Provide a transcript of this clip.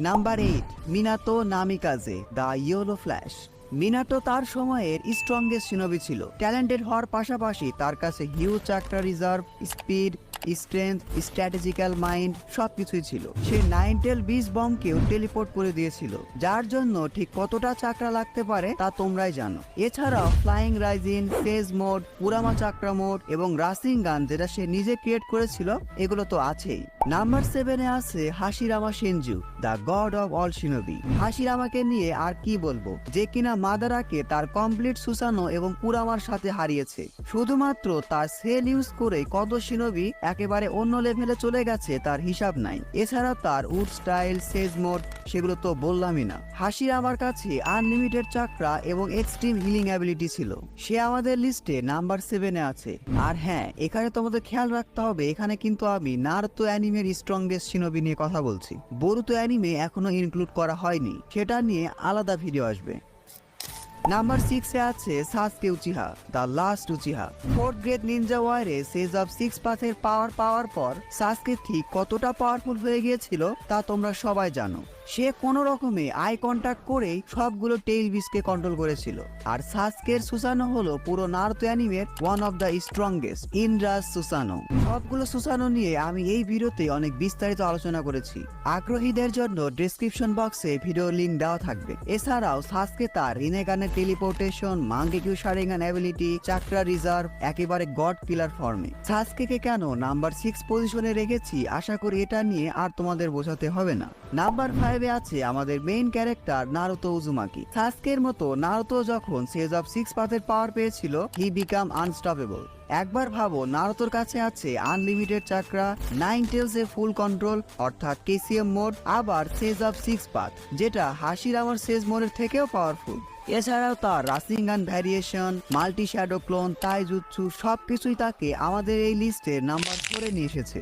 Number 8, Minato নামিকাজে the yellow flash. Minato তার সময়ের strongest shinobi ছিল। ট্যালেন্টেড হওয়ার পাশাপাশি তার কাছে huge chakra reserve, speed, strength, strategical mind সবকিছুই ছিল। সে 9 বিচ বমকেও টেলিপোর্ট করে দিয়েছিল, যার জন্য ঠিক কতটা চাকরা লাগতে পারে তা তোমরাই জানো। এছাড়াও flying Ryzen, phase mode, পুরামা চাকরা mode এবং রাসিং গান যেটা সে নিজে ক্রিয়েট করেছিল এগুলো তো আছেই। নাম্বার 7-এ আছে Hashirama Senju, the god of all shinobi. হাশিরামাকে নিয়ে আর কি বলবো, যে কিনা মাদারাকে তার কমপ্লিট সুসানো এবং পুরামার সাথে হারিয়েছে। শুধুমাত্র তার সেল ইউজ করে কত শিনোবি একেবারে অন্য লেভেলে চলে গেছে তার হিসাব নাই। এছাড়া তার উড স্টাইল, সেজ মোড সেগুলো তো বললামই না। হাশিরামার কাছে আনলিমিটেড চাকরা এবং এক্সট্রিম হিলিং অ্যাবিলিটি ছিল। সে আমাদের লিস্টে নাম্বার 7-এ আছে। আর হ্যাঁ, এখানে তোমাদের খেয়াল রাখতে হবে, এখানে কিন্তু আমি নারুতো অ্যানিমের স্ট্রংগেস্ট শিনোবি নিয়ে কথা বলছি। বোরুতো অ্যানিমে এখনো ইনক্লুড করা হয়নি, সেটা নিয়ে আলাদা ভিডিও আসবে। নাম্বার 6-এ আছে Sasuke Uchiha, the last Uchiha. 4th grade ninja ওয়ারে সেজ অফ 6 পাথের পাওয়ার পাওয়ার পর সাসকে ঠিক কতটা পাওয়ারফুল হয়ে গিয়েছিল তা তোমরা সবাই জানো। সে কোনো রকমে আই কন্ট্যাক্ট করেই সবগুলো টেইল বিচকে কন্ট্রোল করেছিল। আর সাসকের সুসানো হলো পুরো নারুতো অ্যানিমের one of the strongest Indra's Susanoo. সবগুলো সুসানো নিয়ে আমি এই ভিডিওতে অনেক বিস্তারিত আলোচনা করেছি। আগ্রহীদের জন্য ডেসক্রিপশন বক্সে ভিডিও লিংক দেওয়া থাকবে। এছাড়াও সাসকে তার রিনেগানের টেলিপোর্টেশন, মাঙ্গেকিউ শারিঙ্গান অ্যাবিলিটি, চাকরা রিজার্ভ একেবারে গড কিলার ফর্মে। সাসকেকে কেন নাম্বার 6 পজিশনে রেখেছি আশা করি এটা নিয়ে আর তোমাদের বোঝাতে হবে না। নাম্বার 5-এ আছে আমাদের মেইন ক্যারেক্টার নারুতো উজুমাকি। সাসকের মতো নারুতো যখন সেজ অফ 6 পাথের পাওয়ার পেয়েছিল, হি বিকাম আনস্টপেবল। একবার ভাবো, নারুতোর কাছে আছে আনলিমিটেড চাকরা, 9 টেলসে ফুল কন্ট্রোল অর্থাৎ কেসিএম মোড, আবার সেজ অফ 6 পাথ যেটা হাশিরামার সেজ মোডের থেকেও পাওয়ারফুল। এছাড়াও তার রাসিঙ্গান ভ্যারিয়েশন, মাল্টি শ্যাডো ক্লোন, তাইজুৎসু সবকিছুই তাকে আমাদের এই লিস্টে নাম্বার 4-এ নিয়ে এসেছে।